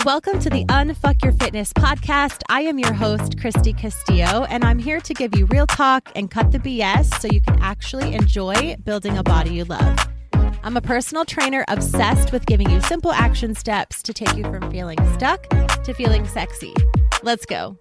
Welcome to the Unfuck Your Fitness podcast. I am your host, Christy Castillo, and I'm here to give you real talk and cut the BS so you can actually enjoy building a body you love. I'm a personal trainer obsessed with giving you simple action steps to take you from feeling stuck to feeling sexy. Let's go.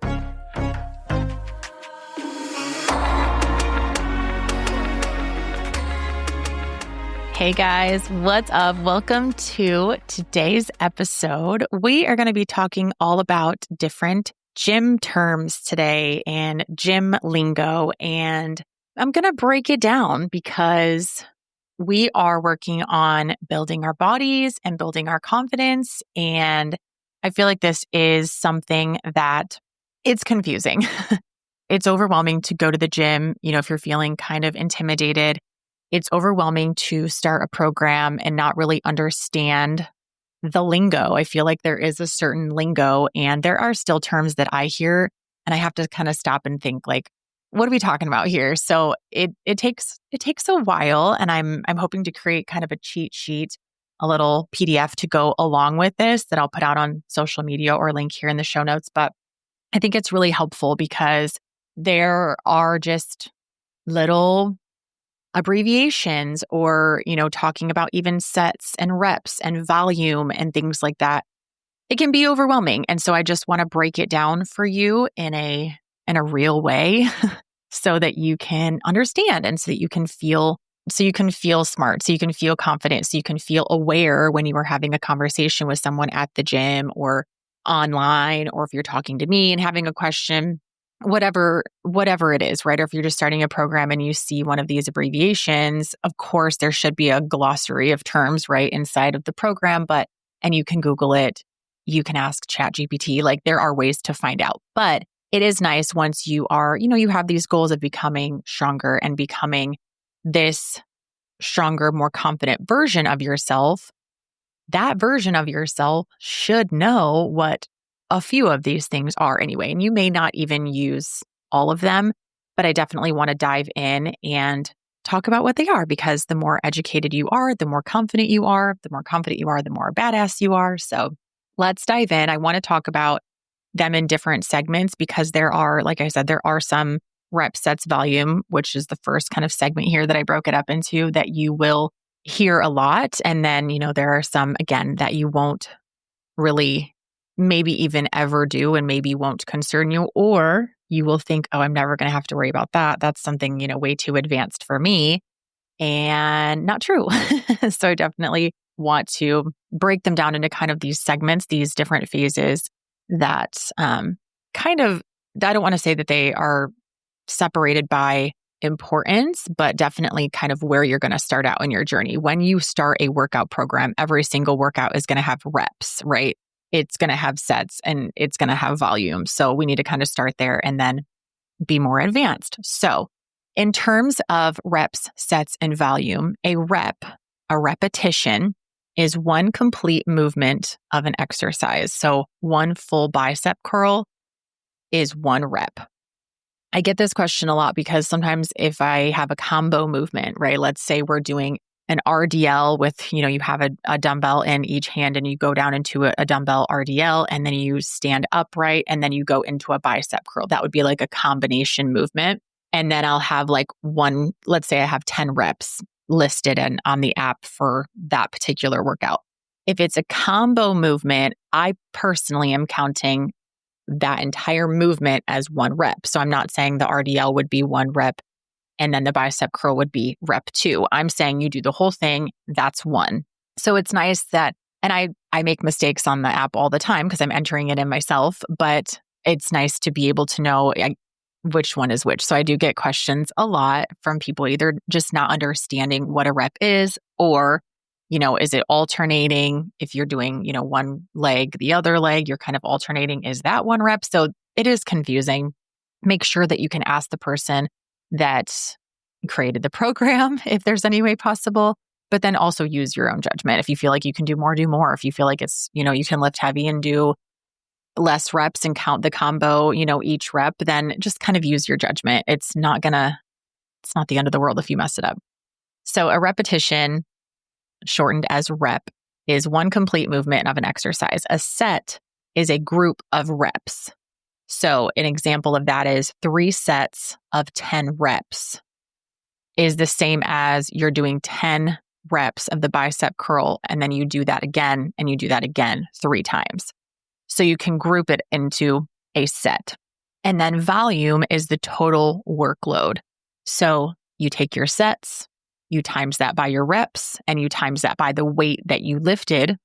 Hey guys, what's up? Welcome to today's episode. We are going to be talking all about different gym terms today and gym lingo. And I'm going to break it down because we are working on building our bodies and building our confidence. And I feel like this is something that it's confusing. It's overwhelming to go to the gym. If you're feeling kind of intimidated, it's overwhelming to start a program and not really understand the lingo. I feel like there is a certain lingo and there are still terms that I hear and I have to kind of stop and think like, what are we talking about here? So it takes a while, and I'm hoping to create kind of a cheat sheet, a little PDF to go along with this that I'll put out on social media or link here in the show notes. But I think it's really helpful because there are just little abbreviations or, talking about even sets and reps and volume and things like that. It can be overwhelming. And so I just want to break it down for you in a real way so that you can understand and so that you can feel smart, so you can feel confident, so you can feel aware when you are having a conversation with someone at the gym or online, or if you're talking to me and having a question. Whatever it is, right? Or if you're just starting a program and you see one of these abbreviations, of course, there should be a glossary of terms, right, inside of the program, and you can Google it. You can ask ChatGPT. Like, there are ways to find out. But it is nice once you are, you have these goals of becoming stronger and becoming this stronger, more confident version of yourself. That version of yourself should know what a few of these things are anyway. And you may not even use all of them, but I definitely want to dive in and talk about what they are, because the more educated you are, the more confident you are. The more confident you are, the more badass you are. So let's dive in. I want to talk about them in different segments because there are, like I said, there are some rep, sets, volume, which is the first kind of segment here that I broke it up into that you will hear a lot. And then, there are some, again, that you won't really maybe even ever do and maybe won't concern you, or you will think, oh, I'm never going to have to worry about that. That's something, way too advanced for me, and not true. So I definitely want to break them down into kind of these segments, these different phases that I don't want to say that they are separated by importance, but definitely kind of where you're going to start out in your journey. When you start a workout program, every single workout is going to have reps, right? It's going to have sets and it's going to have volume. So we need to kind of start there and then be more advanced. So in terms of reps, sets, and volume, a repetition is one complete movement of an exercise. So one full bicep curl is one rep. I get this question a lot because sometimes if I have a combo movement, right? Let's say we're doing an RDL with, you have a dumbbell in each hand and you go down into a dumbbell RDL and then you stand upright and then you go into a bicep curl. That would be like a combination movement. And then I'll have let's say I have 10 reps listed and on the app for that particular workout. If it's a combo movement, I personally am counting that entire movement as one rep. So I'm not saying the RDL would be one rep and then the bicep curl would be rep 2. I'm saying you do the whole thing, that's one. So it's nice that, and I make mistakes on the app all the time because I'm entering it in myself, but it's nice to be able to know which one is which. So I do get questions a lot from people either just not understanding what a rep is, or, is it alternating? If you're doing, one leg, the other leg, you're kind of alternating. Is that one rep? So it is confusing. Make sure that you can ask the person that created the program, if there's any way possible, but then also use your own judgment. If you feel like you can do more, do more. If you feel like it's, you can lift heavy and do less reps and count the combo, each rep, then just kind of use your judgment. It's not the end of the world if you mess it up. So a repetition, shortened as rep, is one complete movement of an exercise. A set is a group of reps. So an example of that is 3 sets of 10 reps is the same as you're doing 10 reps of the bicep curl, and then you do that again, and you do that again 3 times. So you can group it into a set. And then volume is the total workload. So you take your sets, you times that by your reps, and you times that by the weight that you lifted.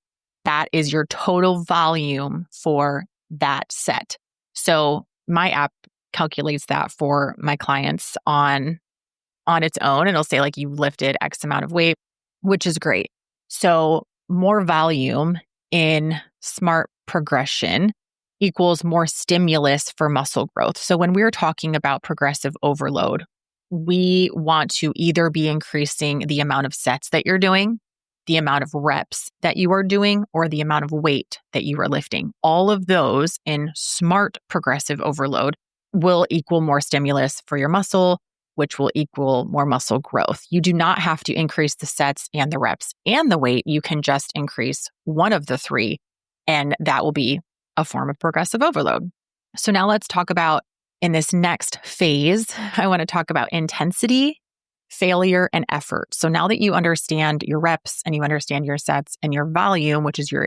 That is your total volume for that set. So my app calculates that for my clients on its own. And it'll say like you lifted X amount of weight, which is great. So more volume in smart progression equals more stimulus for muscle growth. So when we're talking about progressive overload, we want to either be increasing the amount of sets that you're doing, the amount of reps that you are doing, or the amount of weight that you are lifting. All of those in smart progressive overload will equal more stimulus for your muscle, which will equal more muscle growth. You do not have to increase the sets and the reps and the weight. You can just increase one of the 3, and that will be a form of progressive overload. So now let's talk about, in this next phase, I want to talk about intensity, failure, and effort. So now that you understand your reps and you understand your sets and your volume, which is your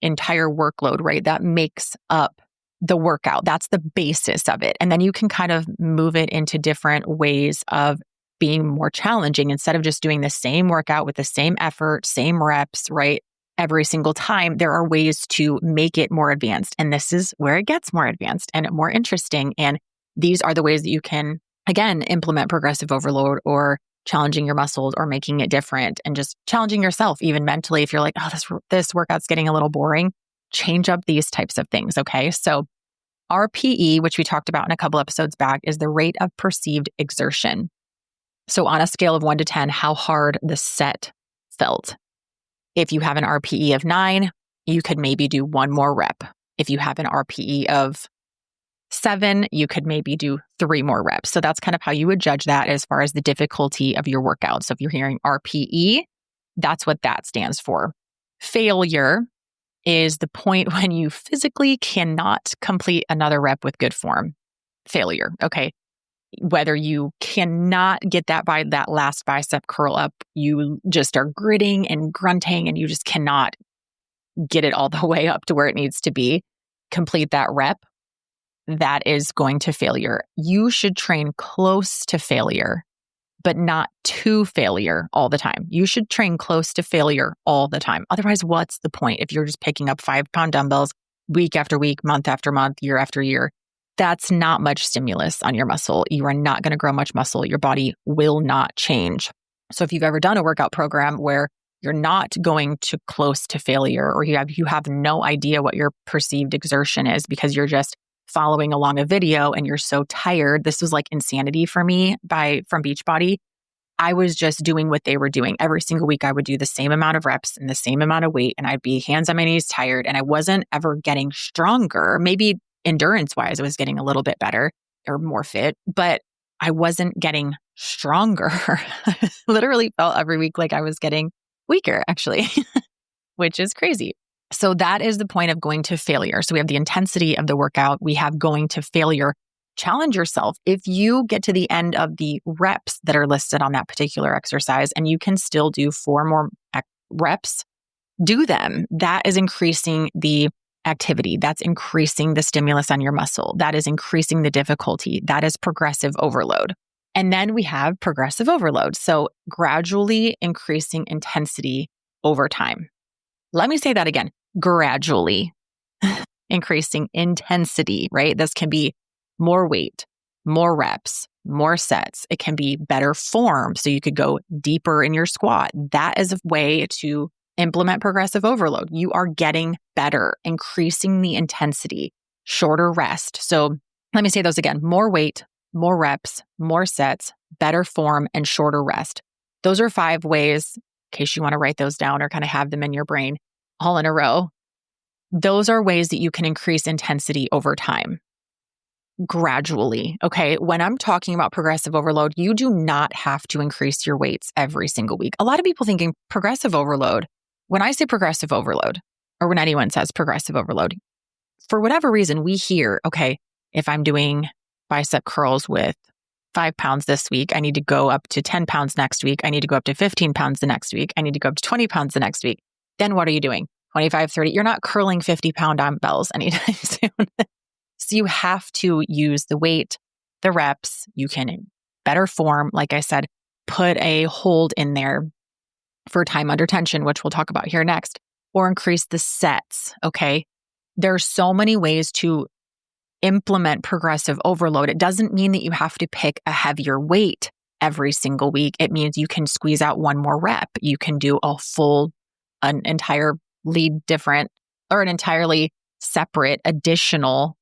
entire workload, right? That makes up the workout. That's the basis of it. And then you can kind of move it into different ways of being more challenging instead of just doing the same workout with the same effort, same reps, right? Every single time. There are ways to make it more advanced. And this is where it gets more advanced and more interesting. And these are the ways that you can, again, implement progressive overload or challenging your muscles or making it different and just challenging yourself even mentally. If you're like, oh, this workout's getting a little boring, change up these types of things. Okay. So RPE, which we talked about in a couple episodes back, is the rate of perceived exertion. So on a scale of 1 to 10, how hard the set felt. If you have an RPE of 9, you could maybe do 1 more rep. If you have an RPE of 7, you could maybe do 3 more reps. So that's kind of how you would judge that as far as the difficulty of your workout. So if you're hearing RPE, that's what that stands for. Failure is the point when you physically cannot complete another rep with good form. Failure, okay? Whether you cannot get that last bicep curl up, you just are gritting and grunting and you just cannot get it all the way up to where it needs to be, complete that rep, that is going to failure. You should train close to failure, but not to failure all the time. You should train close to failure all the time. Otherwise, what's the point if you're just picking up 5-pound dumbbells week after week, month after month, year after year? That's not much stimulus on your muscle. You are not going to grow much muscle. Your body will not change. So if you've ever done a workout program where you're not going to close to failure, or you have no idea what your perceived exertion is because you're just following along a video and you're so tired. This was like insanity for me from Beachbody. I was just doing what they were doing. Every single week I would do the same amount of reps and the same amount of weight, and I'd be hands on my knees tired, and I wasn't ever getting stronger. Maybe endurance-wise, I was getting a little bit better or more fit, but I wasn't getting stronger. I literally felt every week like I was getting weaker, actually, which is crazy. So that is the point of going to failure. So we have the intensity of the workout. We have going to failure. Challenge yourself. If you get to the end of the reps that are listed on that particular exercise and you can still do 4 more reps, do them. That is increasing the activity. That's increasing the stimulus on your muscle. That is increasing the difficulty. That is progressive overload. And then we have progressive overload. So gradually increasing intensity over time. Let me say that again. Gradually increasing intensity, right? This can be more weight, more reps, more sets. It can be better form. So you could go deeper in your squat. That is a way to implement progressive overload. You are getting better, increasing the intensity, shorter rest. So let me say those again. More weight, more reps, more sets, better form, and shorter rest. Those are 5 ways, in case you want to write those down or kind of have them in your brain all in a row. Those are ways that you can increase intensity over time. Gradually. Okay. When I'm talking about progressive overload, you do not have to increase your weights every single week. A lot of people thinking progressive overload, when I say progressive overload, or when anyone says progressive overload, for whatever reason, we hear, okay, if I'm doing bicep curls with 5 pounds this week, I need to go up to 10 pounds next week. I need to go up to 15 pounds the next week. I need to go up to 20 pounds the next week. Then what are you doing? 25, 30. You're not curling 50-pound dumbbells anytime soon. So you have to use the weight, the reps. You can, in better form, like I said, put a hold in there for time under tension, which we'll talk about here next, or increase the sets. Okay. There's so many ways to implement progressive overload. It doesn't mean that you have to pick a heavier weight every single week. It means you can squeeze out one more rep. You can do an entirely different or an entirely separate additional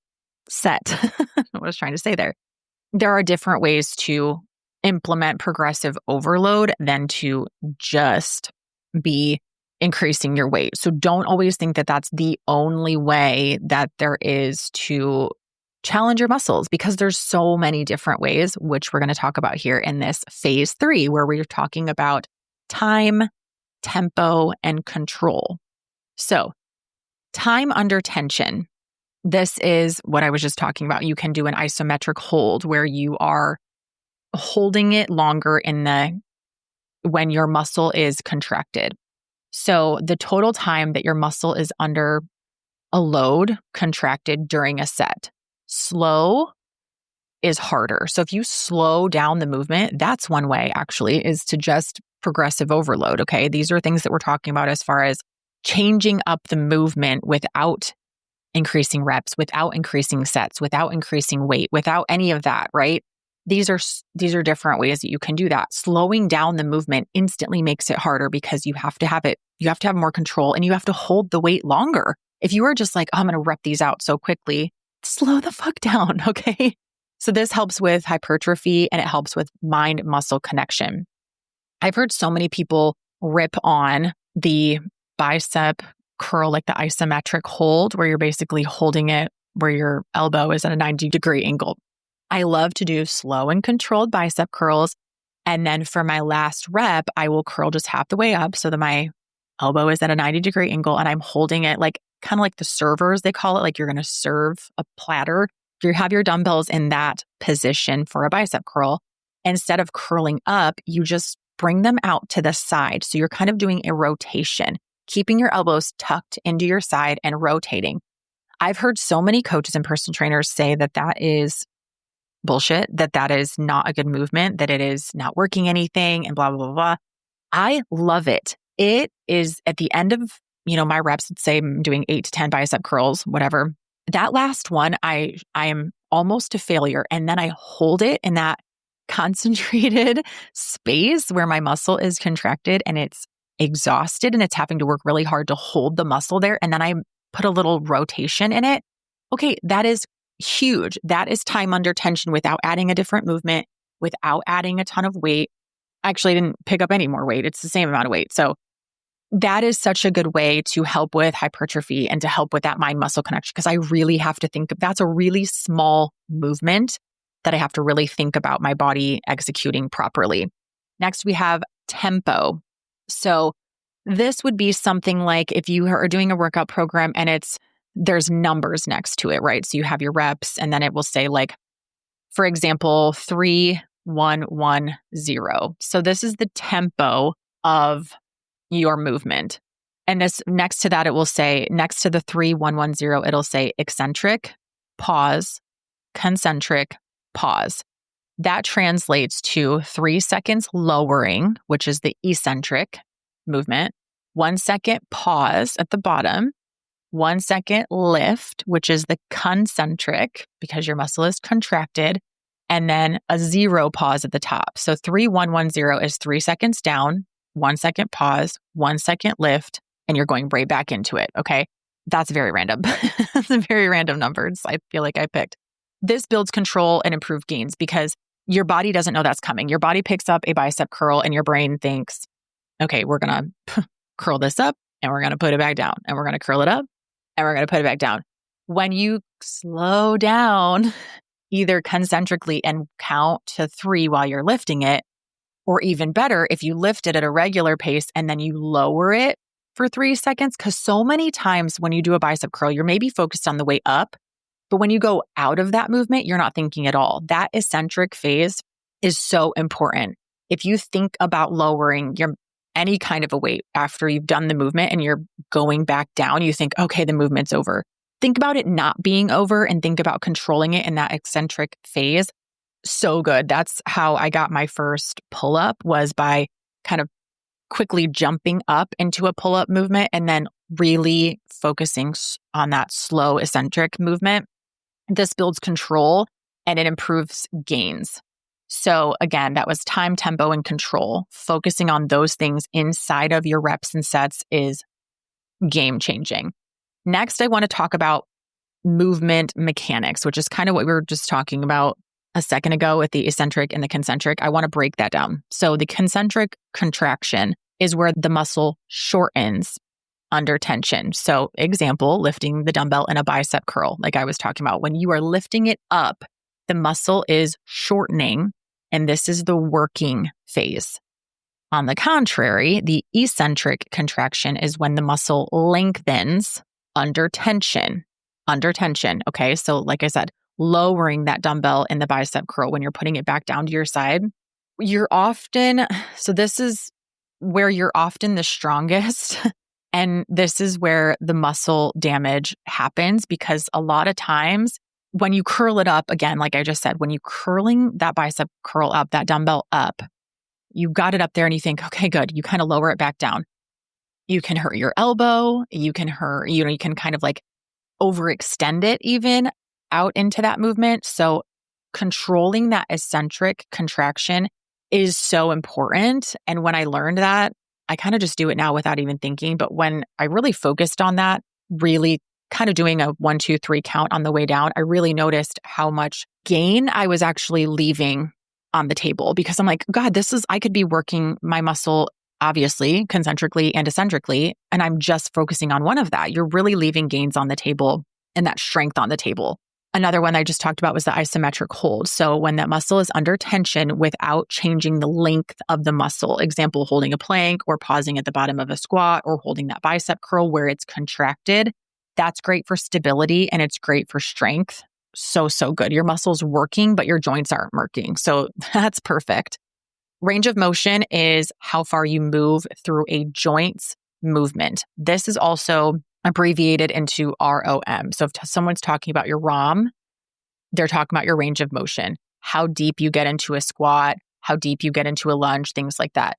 set. What I was trying to say there. There are different ways to implement progressive overload than to just be increasing your weight. So don't always think that that's the only way that there is to challenge your muscles, because there's so many different ways, which we're going to talk about here in this phase 3, where we're talking about time, tempo, and control. So time under tension. This is what I was just talking about. You can do an isometric hold where you are holding it longer when your muscle is contracted. So the total time that your muscle is under a load contracted during a set. Slow is harder. So if you slow down the movement, that's one way actually, is to just progressive overload. Okay. These are things that we're talking about as far as changing up the movement without increasing reps, without increasing sets, without increasing weight, without any of that, right? These are different ways that you can do that. Slowing down the movement instantly makes it harder because you have to have more control, and you have to hold the weight longer. If you are just like, oh, I'm going to rep these out so quickly, slow the fuck down, okay? So this helps with hypertrophy, and it helps with mind-muscle connection. I've heard so many people rip on the bicep curl, like the isometric hold, where you're basically holding it where your elbow is at a 90-degree angle. I love to do slow and controlled bicep curls. And then for my last rep, I will curl just half the way up so that my elbow is at a 90-degree angle, and I'm holding it like kind of like the servers, they call it, like you're going to serve a platter. You have your dumbbells in that position for a bicep curl. Instead of curling up, you just bring them out to the side. So you're kind of doing a rotation, keeping your elbows tucked into your side and rotating. I've heard so many coaches and personal trainers say that that is bullshit, that is not a good movement, that it is not working anything, and blah, blah, blah, blah. I love it. It is at the end of, my reps, let's say I'm doing 8 to 10 bicep curls, whatever. That last one, I am almost to failure. And then I hold it in that concentrated space where my muscle is contracted and it's exhausted and it's having to work really hard to hold the muscle there. And then I put a little rotation in it. Okay, that is huge. That is time under tension without adding a different movement, without adding a ton of weight. Actually, I didn't pick up any more weight. It's the same amount of weight. So that is such a good way to help with hypertrophy and to help with that mind-muscle connection, because I really have to think that's a really small movement that I have to really think about my body executing properly. Next, we have tempo. So this would be something like if you are doing a workout program and there's numbers next to it, right? So you have your reps, and then it will say, like, for example, 3, 1, 1, 0. So this is the tempo of your movement. And this next to that, it will say, next to the 3, 1, 1, 0, it'll say eccentric, pause, concentric, pause. That translates to 3 seconds lowering, which is the eccentric movement, 1 second pause at the bottom, 1 second lift, which is the concentric because your muscle is contracted, and then a 0 pause at the top. So 3, 1, 1, 0 is 3 seconds down, 1 second pause, 1 second lift, and you're going right back into it. Okay. That's very random. That's a very random numbers I feel like I picked. This builds control and improved gains because your body doesn't know that's coming. Your body picks up a bicep curl and your brain thinks, okay, we're going to curl this up and we're going to put it back down, and we're going to curl it up and we're going to put it back down. When you slow down, either concentrically and count to 3 while you're lifting it, or even better, if you lift it at a regular pace and then you lower it for 3 seconds, because so many times when you do a bicep curl, you're maybe focused on the way up, but when you go out of that movement, you're not thinking at all. That eccentric phase is so important. If you think about lowering any kind of a weight after you've done the movement and you're going back down, you think, okay, the movement's over. Think about it not being over and think about controlling it in that eccentric phase. So good. That's how I got my first pull-up, was by kind of quickly jumping up into a pull-up movement and then really focusing on that slow eccentric movement. This builds control and it improves gains. So again, that was time, tempo, and control. Focusing on those things inside of your reps and sets is game changing. Next, I want to talk about movement mechanics, which is kind of what we were just talking about a second ago with the eccentric and the concentric. I want to break that down. So the concentric contraction is where the muscle shortens under tension. So example, lifting the dumbbell in a bicep curl, like I was talking about. When you are lifting it up, the muscle is shortening, and this is the working phase. On the contrary, the eccentric contraction is when the muscle lengthens under tension. Under tension. Okay. So like I said, lowering that dumbbell in the bicep curl, when you're putting it back down to your side, this is where you're often the strongest. And this is where the muscle damage happens, because a lot of times when you curl it up, again, like I just said, when you curling that bicep curl up, that dumbbell up, you got it up there and you think, okay, good. You kind of lower it back down. You can hurt your elbow. You can you can kind of like overextend it even out into that movement. So controlling that eccentric contraction is so important. And when I learned that, I kind of just do it now without even thinking. But when I really focused on that, really kind of doing a 1, 2, 3 count on the way down, I really noticed how much gain I was actually leaving on the table, because I'm like, God, I could be working my muscle, obviously, concentrically and eccentrically, and I'm just focusing on one of that. You're really leaving gains on the table and that strength on the table. Another one I just talked about was the isometric hold. So when that muscle is under tension without changing the length of the muscle, example, holding a plank or pausing at the bottom of a squat or holding that bicep curl where it's contracted, that's great for stability and it's great for strength. So good. Your muscle's working, but your joints aren't working. So that's perfect. Range of motion is how far you move through a joint's movement. This is also abbreviated into ROM. So if someone's talking about your ROM, they're talking about your range of motion, how deep you get into a squat, how deep you get into a lunge, things like that.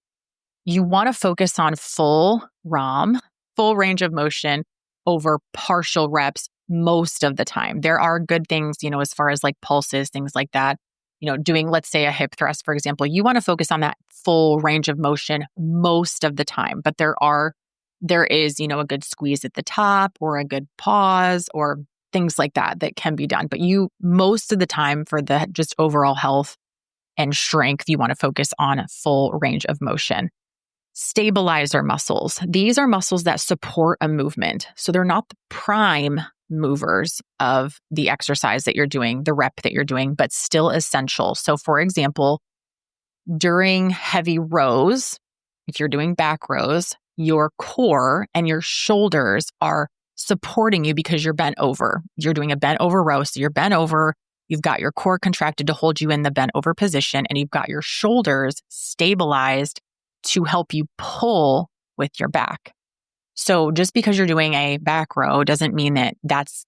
You want to focus on full ROM, full range of motion, over partial reps most of the time. There are good things, as far as like pulses, things like that. Doing, let's say, a hip thrust, for example, you want to focus on that full range of motion most of the time. But there is, a good squeeze at the top or a good pause or things like that can be done. But most of the time, for the just overall health and strength, you want to focus on a full range of motion. Stabilizer muscles. These are muscles that support a movement. So they're not the prime movers of the exercise that you're doing, the rep that you're doing, but still essential. So for example, during heavy rows, if you're doing back rows, your core and your shoulders are supporting you because you're bent over. You're doing a bent over row. So you're bent over, you've got your core contracted to hold you in the bent over position, and you've got your shoulders stabilized to help you pull with your back. So just because you're doing a back row doesn't mean that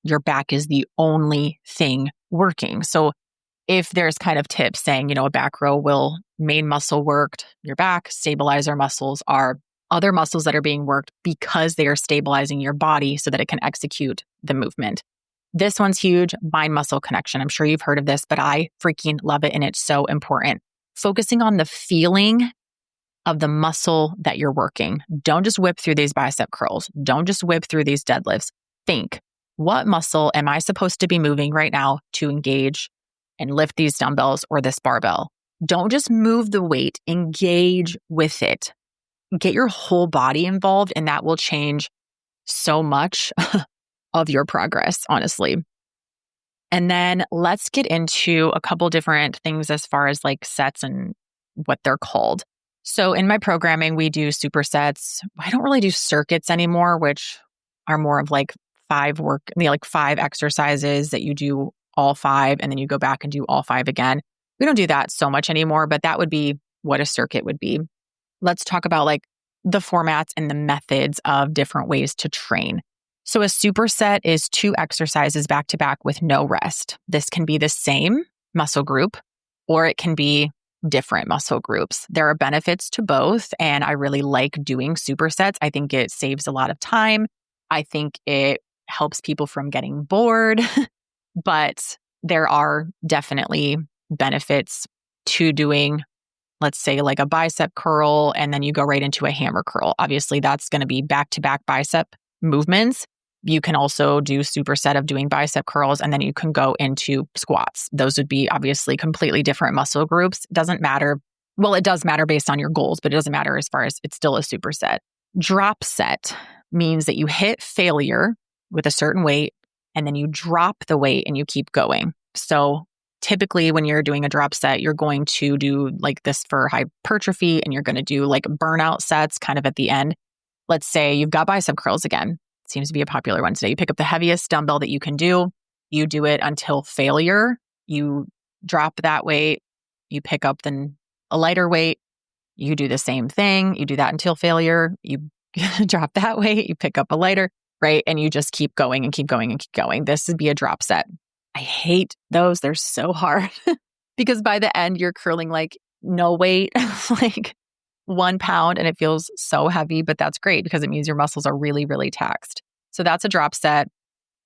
your back is the only thing working. So if there's kind of tips saying, a back row main muscle worked your back, stabilizer muscles are other muscles that are being worked because they are stabilizing your body so that it can execute the movement. This one's huge, mind muscle connection. I'm sure you've heard of this, but I freaking love it and it's so important. Focusing on the feeling of the muscle that you're working. Don't just whip through these bicep curls. Don't just whip through these deadlifts. Think, what muscle am I supposed to be moving right now to engage and lift these dumbbells or this barbell? Don't just move the weight, engage with it. Get your whole body involved, and that will change so much of your progress, honestly. And then let's get into a couple different things as far as like sets and what they're called. So in my programming, we do supersets. I don't really do circuits anymore, which are more of like five exercises that you do all five, and then you go back and do all five again. We don't do that so much anymore, but that would be what a circuit would be. Let's talk about like the formats and the methods of different ways to train. So a superset is 2 exercises back to back with no rest. This can be the same muscle group, or it can be different muscle groups. There are benefits to both, and I really like doing supersets. I think it saves a lot of time. I think it helps people from getting bored, but there are definitely benefits to doing, let's say, like a bicep curl, and then you go right into a hammer curl. Obviously, that's going to be back-to-back bicep movements. You can also do superset of doing bicep curls, and then you can go into squats. Those would be obviously completely different muscle groups. Doesn't matter. Well, it does matter based on your goals, but it doesn't matter as far as it's still a superset. Drop set means that you hit failure with a certain weight, and then you drop the weight and you keep going. So typically when you're doing a drop set, you're going to do like this for hypertrophy, and you're going to do like burnout sets kind of at the end. Let's say you've got bicep curls again. Seems to be a popular one today. You pick up the heaviest dumbbell that you can do. You do it until failure. You drop that weight. You pick up then a lighter weight. You do the same thing. You do that until failure. You drop that weight. You pick up a lighter, right? And you just keep going and keep going and keep going. This would be a drop set. I hate those. They're so hard because by the end, you're curling like no weight, like 1 pound, and it feels so heavy, but that's great because it means your muscles are really, really taxed. So that's a drop set.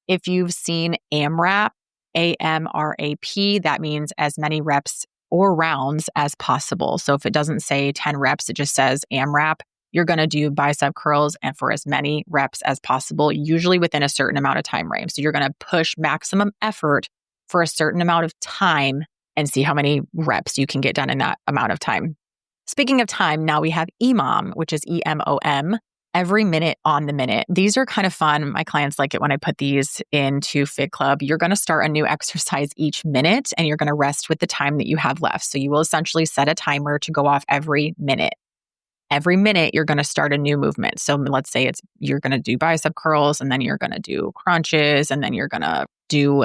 If you've seen AMRAP, AMRAP, that means as many reps or rounds as possible. So if it doesn't say 10 reps, it just says AMRAP. You're going to do bicep curls and for as many reps as possible, usually within a certain amount of time frame. So you're going to push maximum effort for a certain amount of time and see how many reps you can get done in that amount of time. Speaking of time, now we have EMOM, which is EMOM, every minute on the minute. These are kind of fun. My clients like it when I put these into Fit Club. You're going to start a new exercise each minute, and you're going to rest with the time that you have left. So you will essentially set a timer to go off every minute. Every minute, you're going to start a new movement. So let's say you're going to do bicep curls, and then you're going to do crunches, and then you're going to do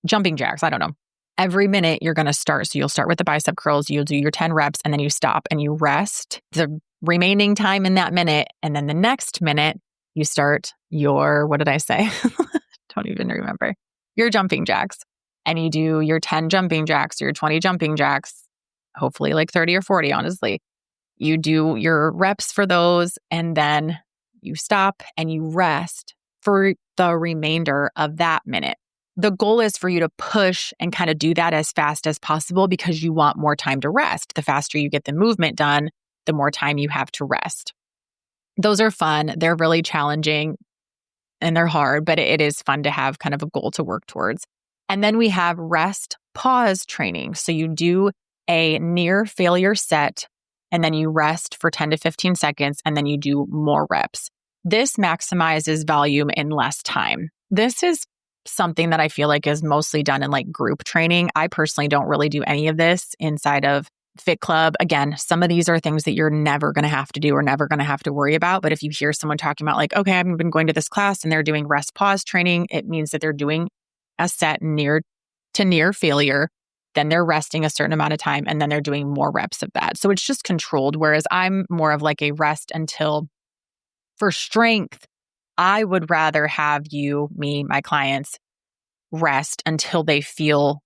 jumping jacks. I don't know. Every minute you're going to start. So you'll start with the bicep curls, you'll do your 10 reps, and then you stop and you rest the remaining time in that minute. And then the next minute you start your, what did I say? Don't even remember. Your jumping jacks. And you do your 10 jumping jacks, your 20 jumping jacks, hopefully like 30 or 40, honestly. You do your reps for those, and then you stop and you rest for the remainder of that minute. The goal is for you to push and kind of do that as fast as possible because you want more time to rest. The faster you get the movement done, the more time you have to rest. Those are fun. They're really challenging and they're hard, but it is fun to have kind of a goal to work towards. And then we have rest pause training. So you do a near failure set, and then you rest for 10 to 15 seconds, and then you do more reps. This maximizes volume in less time. This is something that I feel like is mostly done in like group training. I personally don't really do any of this inside of Fit Club. Again, some of these are things that you're never going to have to do or never going to have to worry about. But if you hear someone talking about like, okay, I've been going to this class and they're doing rest pause training, it means that they're doing a set near failure. Then they're resting a certain amount of time, and then they're doing more reps of that. So it's just controlled. Whereas I'm more of like a rest until, for strength, I would rather have my clients rest until they feel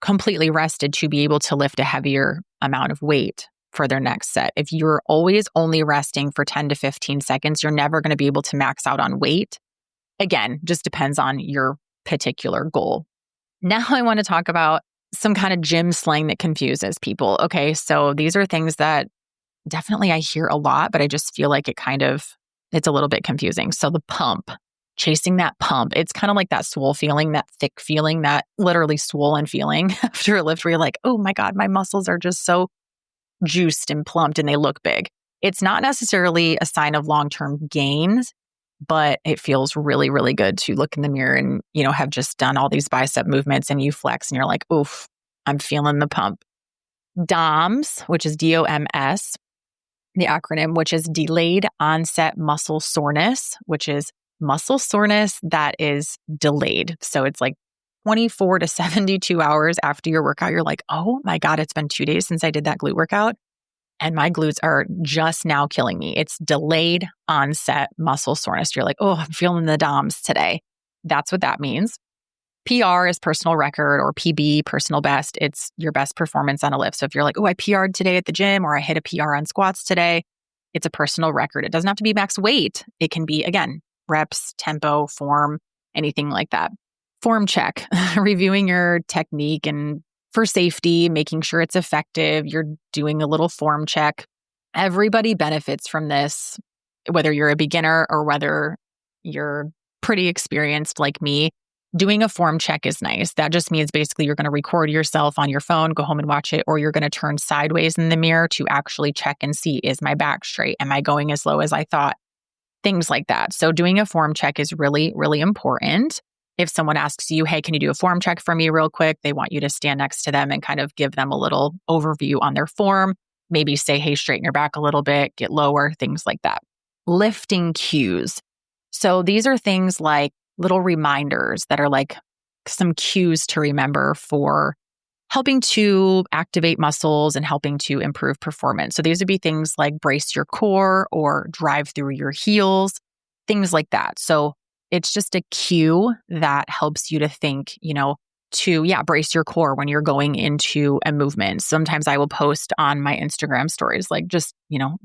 completely rested to be able to lift a heavier amount of weight for their next set. If you're always only resting for 10 to 15 seconds, you're never going to be able to max out on weight. Again, just depends on your particular goal. Now I want to talk about some kind of gym slang that confuses people. Okay, so these are things that definitely I hear a lot, but I just feel like it's a little bit confusing. So the pump, chasing that pump, it's kind of like that swole feeling, that thick feeling, that literally swollen feeling after a lift where you're like, oh my God, my muscles are just so juiced and plumped and they look big. It's not necessarily a sign of long-term gains, but it feels really, really good to look in the mirror and, have just done all these bicep movements and you flex and you're like, oof, I'm feeling the pump. DOMS, which is DOMS, the acronym, which is delayed onset muscle soreness, which is muscle soreness that is delayed. So it's like 24 to 72 hours after your workout, you're like, oh my God, it's been 2 days since I did that glute workout. And my glutes are just now killing me. It's delayed onset muscle soreness. You're like, oh, I'm feeling the DOMS today. That's what that means. PR is personal record, or PB, personal best. It's your best performance on a lift. So if you're like, oh, I PR'd today at the gym, or I hit a PR on squats today, it's a personal record. It doesn't have to be max weight. It can be, again, reps, tempo, form, anything like that. Form check, reviewing your technique and for safety, making sure it's effective. You're doing a little form check. Everybody benefits from this, whether you're a beginner or whether you're pretty experienced like me. Doing a form check is nice. That just means basically you're going to record yourself on your phone, go home and watch it, or you're going to turn sideways in the mirror to actually check and see, is my back straight? Am I going as low as I thought? Things like that. So doing a form check is really, really important. If someone asks you, hey, can you do a form check for me real quick? They want you to stand next to them and kind of give them a little overview on their form. Maybe say, hey, straighten your back a little bit, get lower, things like that. Lifting cues. So these are things like little reminders that are like some cues to remember for helping to activate muscles and helping to improve performance. So these would be things like brace your core or drive through your heels, things like that. So it's just a cue that helps you to think, brace your core when you're going into a movement. Sometimes I will post on my Instagram stories, like just,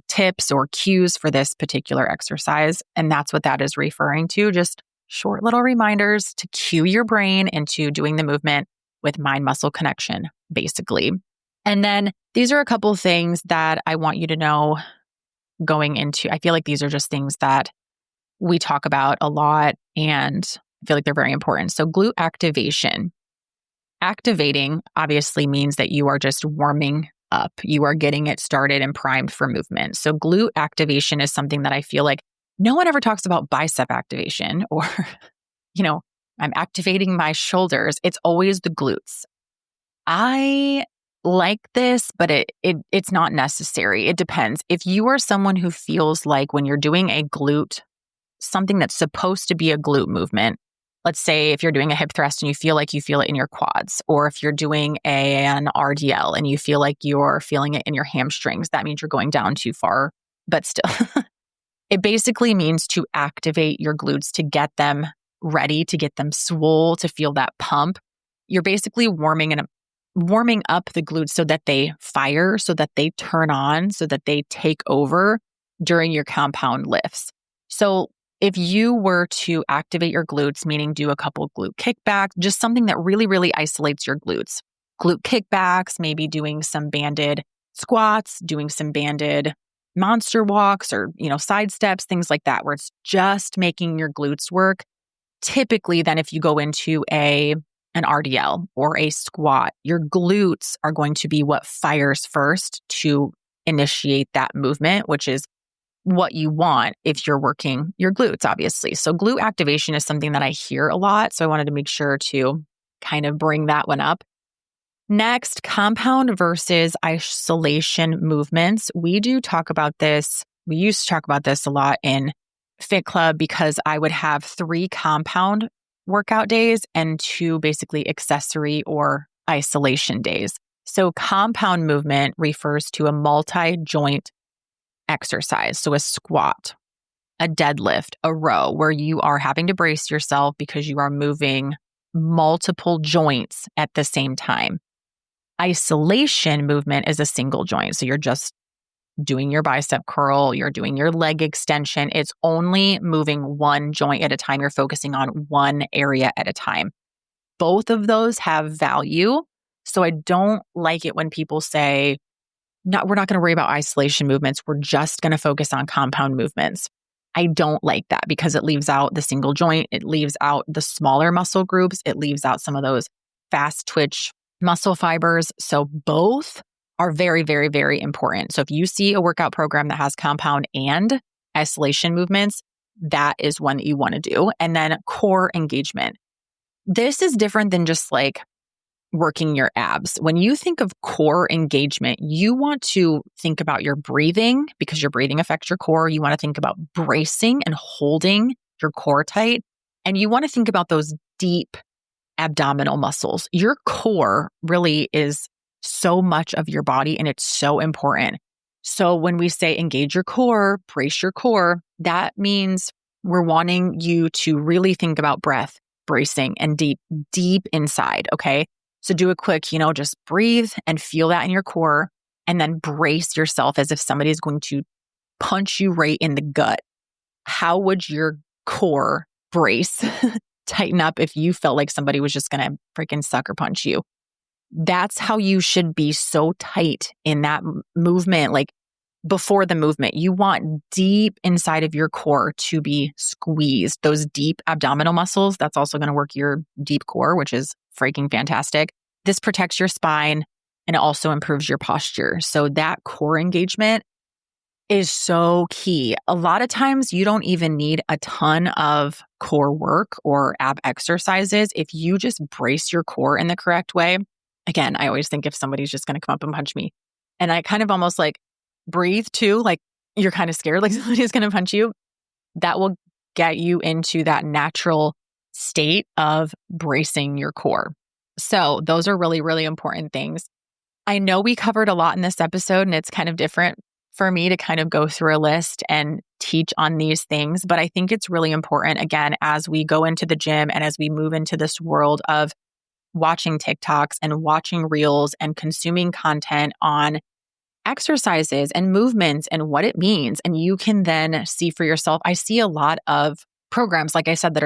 tips or cues for this particular exercise. And that's what that is referring to. Just short little reminders to cue your brain into doing the movement with mind-muscle connection, basically. And then these are a couple of things that I want you to know going into. I feel like these are just things that we talk about a lot, and I feel like they're very important. So glute activation. Activating obviously means that you are just warming up. You are getting it started and primed for movement. So glute activation is something that I feel like no one ever talks about bicep activation or, I'm activating my shoulders. It's always the glutes. I like this, but it's not necessary. It depends. If you are someone who feels like when you're doing a glute, something that's supposed to be a glute movement, let's say if you're doing a hip thrust and you feel like you feel it in your quads, or if you're doing an RDL and you feel like you're feeling it in your hamstrings, that means you're going down too far. But still, it basically means to activate your glutes, to get them ready, to get them swole, to feel that pump. You're basically warming up the glutes so that they fire, so that they turn on, so that they take over during your compound lifts. So if you were to activate your glutes, meaning do a couple glute kickbacks, just something that really, really isolates your glutes. Glute kickbacks, maybe doing some banded squats, doing some banded monster walks or, side steps, things like that, where it's just making your glutes work. Typically, then if you go into an RDL or a squat, your glutes are going to be what fires first to initiate that movement, which is what you want if you're working your glutes, obviously. So glute activation is something that I hear a lot. So I wanted to make sure to kind of bring that one up. Next, compound versus isolation movements. We do talk about this. We used to talk about this a lot in Fit Club because I would have 3 compound workout days and 2 basically accessory or isolation days. So compound movement refers to a multi-joint exercise. So a squat, a deadlift, a row, where you are having to brace yourself because you are moving multiple joints at the same time. Isolation movement is a single joint. So you're just doing your bicep curl, you're doing your leg extension. It's only moving one joint at a time. You're focusing on one area at a time. Both of those have value. So I don't like it when people say, no, we're not going to worry about isolation movements. We're just going to focus on compound movements. I don't like that because it leaves out the single joint. It leaves out the smaller muscle groups. It leaves out some of those fast twitch muscle fibers. So both are very, very, very important. So if you see a workout program that has compound and isolation movements, that is one that you want to do. And then core engagement. This is different than just like working your abs. When you think of core engagement, you want to think about your breathing because your breathing affects your core. You want to think about bracing and holding your core tight. And you want to think about those deep abdominal muscles. Your core really is so much of your body and it's so important. So when we say engage your core, brace your core, that means we're wanting you to really think about breath, bracing, and deep inside. Okay. So do a quick, just breathe and feel that in your core and then brace yourself as if somebody's going to punch you right in the gut. How would your core brace tighten up if you felt like somebody was just going to freaking sucker punch you? That's how you should be so tight in that movement. Like before the movement, you want deep inside of your core to be squeezed. Those deep abdominal muscles, that's also going to work your deep core, which is freaking fantastic. This protects your spine and it also improves your posture. So that core engagement is so key. A lot of times you don't even need a ton of core work or ab exercises. If you just brace your core in the correct way, again, I always think if somebody's just going to come up and punch me and I kind of almost like breathe too, like you're kind of scared like somebody's going to punch you, that will get you into that natural state of bracing your core. So those are really, really important things. I know we covered a lot in this episode and it's kind of different for me to kind of go through a list and teach on these things, but I think it's really important, again, as we go into the gym and as we move into this world of watching TikToks and watching reels and consuming content on exercises and movements and what it means. And you can then see for yourself. I see a lot of programs, like I said,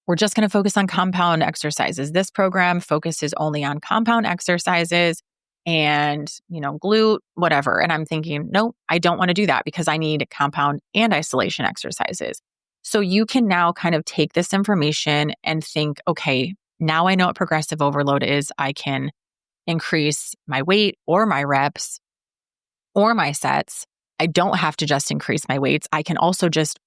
we're just going to focus on compound exercises. This program focuses only on compound exercises and, glute, whatever. And I'm thinking, no, I don't want to do that because I need compound and isolation exercises. So you can now kind of take this information and think, okay, now I know what progressive overload is. I can increase my weight or my reps or my sets. I don't have to just increase my weights. I can also just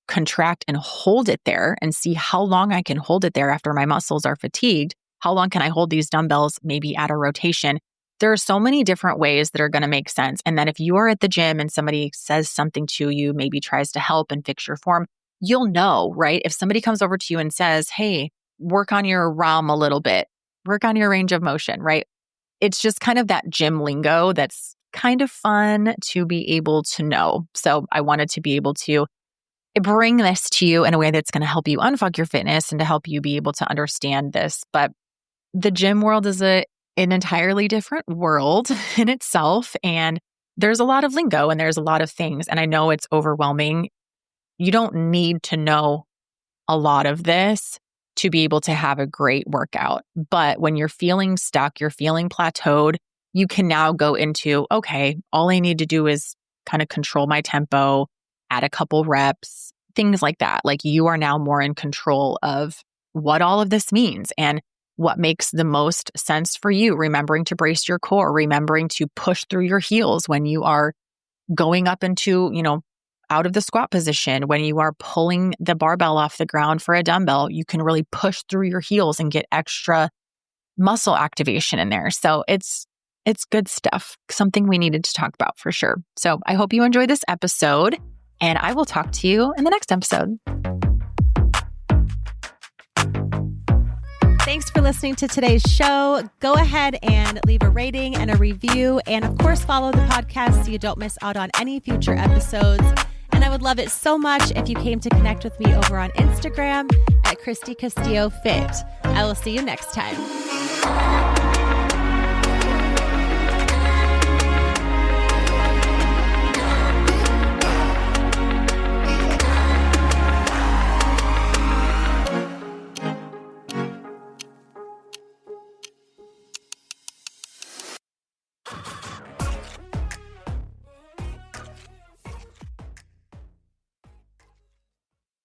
contract and hold it there and see how long I can hold it there after my muscles are fatigued. How long can I hold these dumbbells maybe at a rotation? There are so many different ways that are going to make sense. And then if you are at the gym and somebody says something to you, maybe tries to help and fix your form, you'll know, right? If somebody comes over to you and says, hey, work on your ROM a little bit, work on your range of motion, right? It's just kind of that gym lingo that's kind of fun to be able to know. So I wanted to be able to bring this to you in a way that's going to help you unfuck your fitness and to help you be able to understand this. But the gym world is an entirely different world in itself. And there's a lot of lingo and there's a lot of things. And I know it's overwhelming. You don't need to know a lot of this to be able to have a great workout. But when you're feeling stuck, you're feeling plateaued, you can now go into, okay, all I need to do is kind of control my tempo, add a couple reps, things like that. Like you are now more in control of what all of this means and what makes the most sense for you. Remembering to brace your core, remembering to push through your heels when you are going up into, out of the squat position, when you are pulling the barbell off the ground for a dumbbell, you can really push through your heels and get extra muscle activation in there. So it's good stuff, something we needed to talk about for sure. So I hope you enjoyed this episode and I will talk to you in the next episode. Thanks for listening to today's show. Go ahead and leave a rating and a review. And of course, follow the podcast so you don't miss out on any future episodes. And I would love it so much if you came to connect with me over on Instagram at Christy Castillo Fit. I will see you next time.